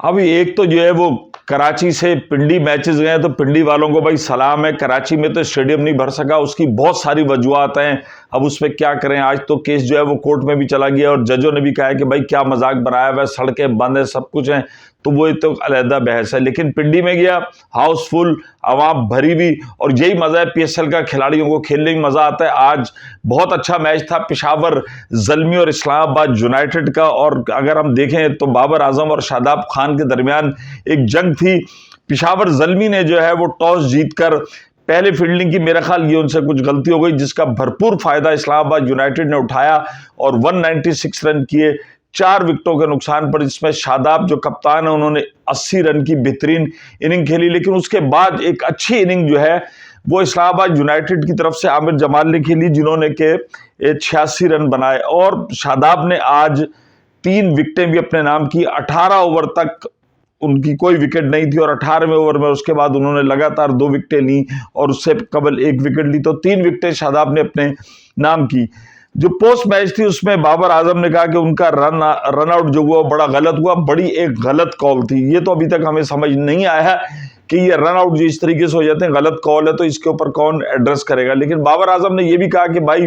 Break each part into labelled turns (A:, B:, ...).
A: अभी एक तो जो है वो कराची से पिंडी मैचेस गए तो पिंडी वालों को भाई सलाम है। कराची में तो स्टेडियम नहीं भर सका, उसकी बहुत सारी वजूहत हैं। अब उस पर क्या करें, आज तो केस जो है वो कोर्ट में भी चला गया और जजों ने भी कहा है कि भाई क्या मजाक बनाया हुआ है, सड़कें बंद है, सब कुछ है, तो वो तो अलहदा बहस है। लेकिन पिंडी में गया, हाउसफुल, आवाम भरी हुई, और यही मजा है PSL का, खिलाड़ियों को खेलने में मजा आता है। आज बहुत अच्छा मैच था पेशावर ज़ल्मी और इस्लामाबाद यूनाइटेड का, और अगर हम देखें तो बाबर आजम और शादाब खान के दरमियान एक जंग थी। पेशावर ज़ल्मी ने जो है वो टॉस जीतकर पहले फील्डिंग की, मेरा ख्याल ये उनसे कुछ गलती हो गई, जिसका भरपूर फायदा इस्लामाबाद यूनाइटेड ने उठाया और 196 रन किए 4 विकेटों के नुकसान पर। इसमें शादाब जो कप्तान है उन्होंने 80 रन की बेहतरीन इनिंग खेली। लेकिन उसके बाद एक अच्छी इनिंग जो है वो इस्लामाबाद यूनाइटेड की तरफ से आमिर जमाल ने खेली, जिन्होंने के 86 रन बनाए। और शादाब ने आज 3 विकेटें भी अपने नाम की। 18 ओवर तक उनकी कोई विकेट नहीं थी और 18वें ओवर में उसके बाद उन्होंने लगातार 2 विकेटें ली और उससे कबल 1 विकेट ली, तो 3 विकेटें शादाब ने अपने नाम की। जो पोस्ट मैच थी उसमें बाबर आजम ने कहा कि उनका रन आउट जो हुआ बड़ा गलत हुआ, बड़ी एक गलत कॉल थी। ये तो अभी तक हमें समझ नहीं आया कि ये रन आउट जो इस तरीके से हो जाते हैं गलत कॉल है, तो इसके ऊपर कौन एड्रेस करेगा। लेकिन बाबर आजम ने यह भी कहा कि भाई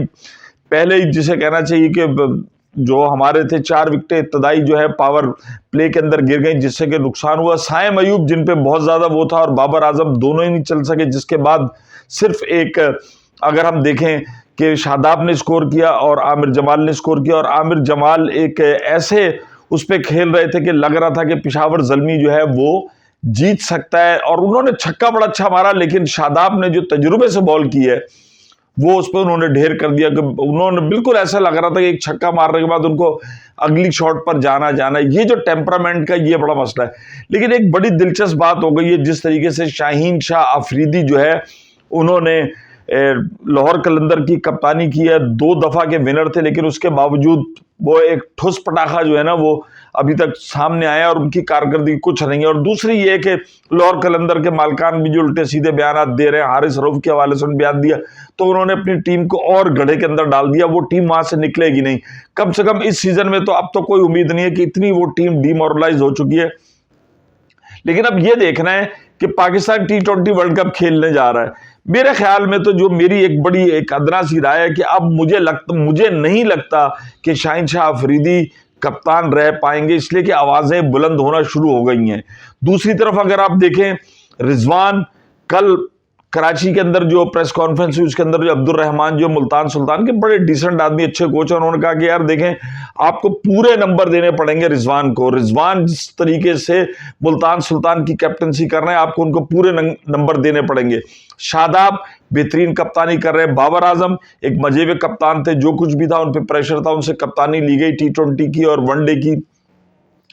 A: पहले ही जिसे कहना चाहिए कि जो हमारे थे 4 विकेटें इब्तदाई जो है पावर प्ले के अंदर गिर गई, जिससे कि नुकसान हुआ। साइम अयूब जिन पे बहुत ज्यादा वो था और बाबर आजम, दोनों ही नहीं चल सके, जिसके बाद सिर्फ एक, अगर हम देखें कि शादाब ने स्कोर किया और आमिर जमाल ने स्कोर किया, और आमिर जमाल एक ऐसे उस पर खेल रहे थे कि लग रहा था कि पेशावर ज़ल्मी जो है वो जीत सकता है, और उन्होंने छक्का बड़ा अच्छा मारा। लेकिन शादाब ने जो तजुर्बे से बॉल की है वो उस पर उन्होंने ढेर कर दिया कि उन्होंने बिल्कुल ऐसा लग रहा था कि एक छक्का मारने के बाद उनको अगली शॉट पर जाना। ये जो टेम्परामेंट का ये बड़ा मसला है। लेकिन एक बड़ी दिलचस्प बात हो गई है, जिस तरीके से शाहीन शाह अफरीदी जो है उन्होंने लाहौर कलंदर की कप्तानी की है, 2 दफा के विनर थे, लेकिन उसके बावजूद वो एक ठुस पटाखा जो है ना वो अभी तक सामने आया और उनकी कारकर्दगी कुछ नहीं है। और दूसरी ये कि लाहौर कलंदर के मालकान भी जो उल्टे सीधे बयान दे रहे हैं, हारिस रऊफ के हवाले से उन्होंने बयान दिया, तो उन्होंने अपनी टीम को और गड्ढे के अंदर डाल दिया। वो टीम वहां से निकलेगी नहीं, कम से कम इस सीजन में तो अब तो कोई उम्मीद नहीं है कि इतनी वो टीम डिमोरलाइज हो चुकी है। लेकिन अब ये देखना है कि पाकिस्तान T20 वर्ल्ड कप खेलने जा रहा है। मेरे ख्याल में तो जो मेरी एक बड़ी एक अदना सी राय है कि अब मुझे नहीं लगता कि शाहीन शाह अफरीदी कप्तान रह पाएंगे, इसलिए कि आवाजें बुलंद होना शुरू हो गई हैं। दूसरी तरफ अगर आप देखें, रिजवान कल कराची के अंदर जो प्रेस कॉन्फ्रेंस हुई उसके अंदर जो अब्दुल रहमान जो मुल्तान सुल्तान के बड़े डिसेंट आदमी, अच्छे कोच हैं, उन्होंने कहा कि यार देखें आपको पूरे नंबर देने पड़ेंगे रिजवान को। रिजवान जिस तरीके से मुल्तान सुल्तान की कैप्टनसी कर रहे हैं, आपको उनको पूरे नंबर देने पड़ेंगे। शादाब बेहतरीन कप्तानी कर रहे हैं। बाबर आजम एक मजेबे कप्तान थे, जो कुछ भी था उन पर प्रेशर था, उनसे कप्तानी ली गई T20 की और वनडे की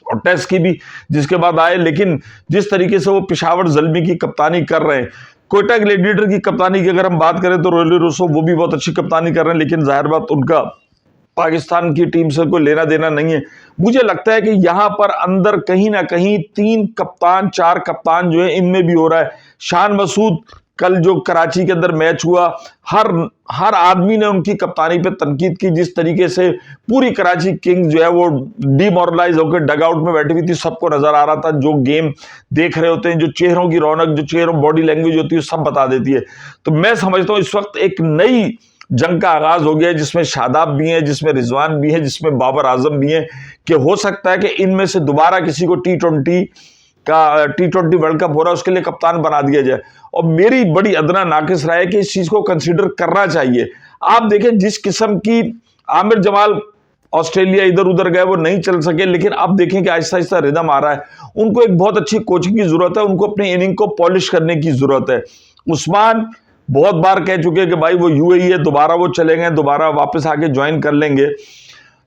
A: और टेस्ट की भी, जिसके बाद आए। लेकिन जिस तरीके से वो पेशावर ज़ल्मी की कप्तानी कर रहे हैं, कोयटा ग्लेडिएटर की कप्तानी की अगर हम बात करें तो रोयली रोसो वो भी बहुत अच्छी कप्तानी कर रहे हैं, लेकिन जाहिर बात उनका पाकिस्तान की टीम से कोई लेना देना नहीं है। मुझे लगता है कि यहां पर अंदर कहीं ना कहीं 3 कप्तान 4 कप्तान जो है इनमें भी हो रहा है। शान मसूद कल जो कराची के अंदर मैच हुआ, हर आदमी ने उनकी कप्तानी पे तनकीद की। जिस तरीके से पूरी कराची किंग्स जो है वो डिमोरलाइज होकर डगआउट में बैठी हुई थी, सबको नजर आ रहा था। जो गेम देख रहे होते हैं, जो चेहरों की रौनक, जो चेहरों बॉडी लैंग्वेज होती है, सब बता देती है। तो मैं समझता हूं इस वक्त एक नई जंग का आगाज हो गया है, जिसमें शादाब भी है, जिसमें रिजवान भी है, जिसमें बाबर आजम भी है, कि हो सकता है कि इनमें से दोबारा किसी को T20 वर्ल्ड कप हो रहा है उसके लिए कप्तान बना दिया जाए। और मेरी बड़ी अदना नाकिस राय है कि इस चीज को कंसीडर करना चाहिए। आप देखें जिस किस्म की आमिर जमाल ऑस्ट्रेलिया इधर उधर गए, वो नहीं चल सके, लेकिन अब देखें कि आहिस्ता आहिस्ता रिदम आ रहा है। उनको एक बहुत अच्छी कोचिंग की जरूरत है, उनको अपनी इनिंग को पॉलिश करने की जरूरत है। उस्मान बहुत बार कह चुके हैं कि भाई वो UAE है, दोबारा वो चले गए, दोबारा वापस आके ज्वाइन कर लेंगे।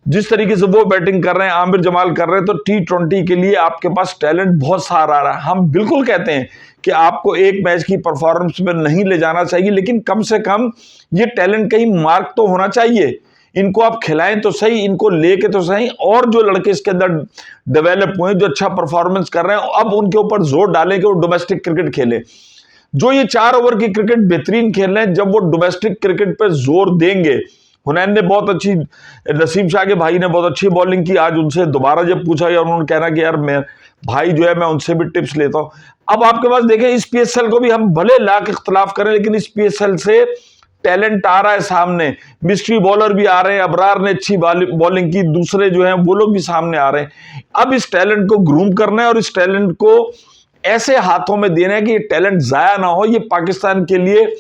A: जिस तरीके से वो बैटिंग कर रहे हैं, आमिर जमाल कर रहे हैं, तो T20 के लिए आपके पास टैलेंट बहुत सारा आ रहा है। हम बिल्कुल कहते हैं कि आपको एक मैच की परफॉर्मेंस में नहीं ले जाना चाहिए, लेकिन कम से कम ये टैलेंट कहीं मार्क तो होना चाहिए। इनको आप खिलाएं तो सही, इनको लेके तो सही, और जो लड़के इसके अंदर डेवलप हुए जो अच्छा परफॉर्मेंस कर रहे हैं, अब उनके ऊपर जोर डालें कि वो डोमेस्टिक क्रिकेट खेले। जो ये 4 ओवर की क्रिकेट बेहतरीन खेल रहे हैं, जब वो डोमेस्टिक क्रिकेट पर जोर देंगे। हुनैन ने बहुत अच्छी, नसीम शाह के भाई ने बहुत अच्छी बॉलिंग की। आज उनसे दोबारा जब पूछा गया, उन्होंने कहना कि यार भाई जो है मैं उनसे भी टिप्स लेता हूं। अब आपके पास देखें, इस पीएसएल को भी हम भले लाख इख्तलाफ करें, लेकिन इस पीएसएल से टैलेंट आ रहा है सामने, मिस्ट्री बॉलर भी आ रहे हैं, अबरार ने अच्छी बॉलिंग की, दूसरे जो हैं वो लोग भी सामने आ रहे हैं। अब इस टैलेंट को ग्रूम करना है और इस टैलेंट को ऐसे हाथों में देना है कि ये टैलेंट जाया ना हो, ये पाकिस्तान के लिए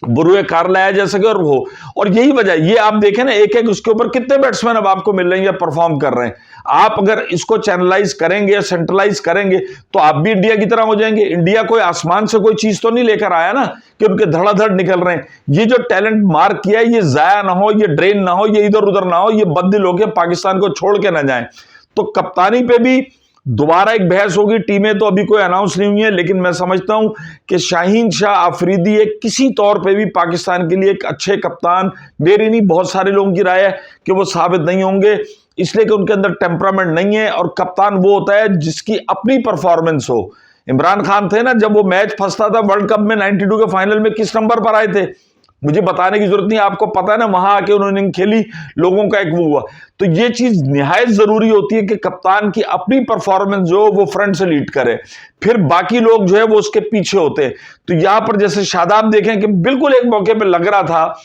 A: बुरे कार लाया जा सके और वो, और यही वजह, ये आप देखें ना, एक एक उसके ऊपर कितने बैट्समैन अब आपको मिल रहे हैं या परफॉर्म कर रहे हैं। आप अगर इसको चैनलाइज करेंगे या सेंट्रलाइज करेंगे तो आप भी इंडिया की तरह हो जाएंगे। इंडिया कोई आसमान से कोई चीज तो नहीं लेकर आया ना कि उनके धड़ाधड़ निकल रहे हैं। ये जो टैलेंट मार्क किया है, ये जाया ना हो, ये ड्रेन ना हो, ये इधर उधर ना हो, ये बददिल होकर पाकिस्तान को छोड़ के ना जाए। तो कप्तानी पे भी दोबारा एक बहस होगी। टीमें तो अभी कोई अनाउंस नहीं हुई है, लेकिन मैं समझता हूं कि शाहीन शाह आफरीदी एक किसी तौर पे भी पाकिस्तान के लिए एक अच्छे कप्तान, मेरी नहीं बहुत सारे लोगों की राय है कि वो साबित नहीं होंगे, इसलिए कि उनके अंदर टेम्परामेंट नहीं है। और कप्तान वो होता है जिसकी अपनी परफॉर्मेंस हो। इमरान खान थे ना, जब वो मैच फंसता था वर्ल्ड कप में 92 के फाइनल में, किस नंबर पर आए थे? मुझे बताने की जरूरत नहीं, आपको पता है ना, वहां आके उन्होंने खेली, लोगों का एक वो हुआ। तो ये चीज निहायत जरूरी होती है कि कप्तान की अपनी परफॉर्मेंस जो वो फ्रंट से लीड करे, फिर बाकी लोग जो है वो उसके पीछे होते हैं। तो यहां पर जैसे शादाब देखें कि बिल्कुल एक मौके पे लग रहा था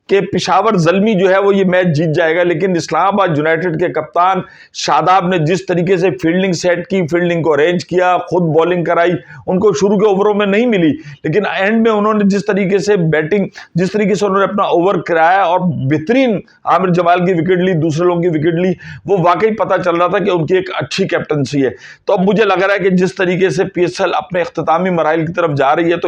A: कि पेशावर ज़ल्मी जो है वो ये मैच जीत जाएगा, लेकिन इस्लामाबाद यूनाइटेड के कप्तान शादाब ने जिस तरीके से फील्डिंग सेट की, फील्डिंग को अरेंज किया, खुद बॉलिंग कराई, उनको शुरू के ओवरों में नहीं मिली, लेकिन एंड में उन्होंने जिस तरीके से बैटिंग, जिस तरीके से उन्होंने अपना ओवर कराया और बेहतरीन आमिर जमाल की विकेट ली, दूसरे लोगों की विकेट ली, वो वाकई पता चल रहा था कि उनकी एक अच्छी कैप्टनसी है। तो अब मुझे लग रहा है कि जिस तरीके से पीएसएल अपने इख्तितामी मराहिल की तरफ जा रही है, तो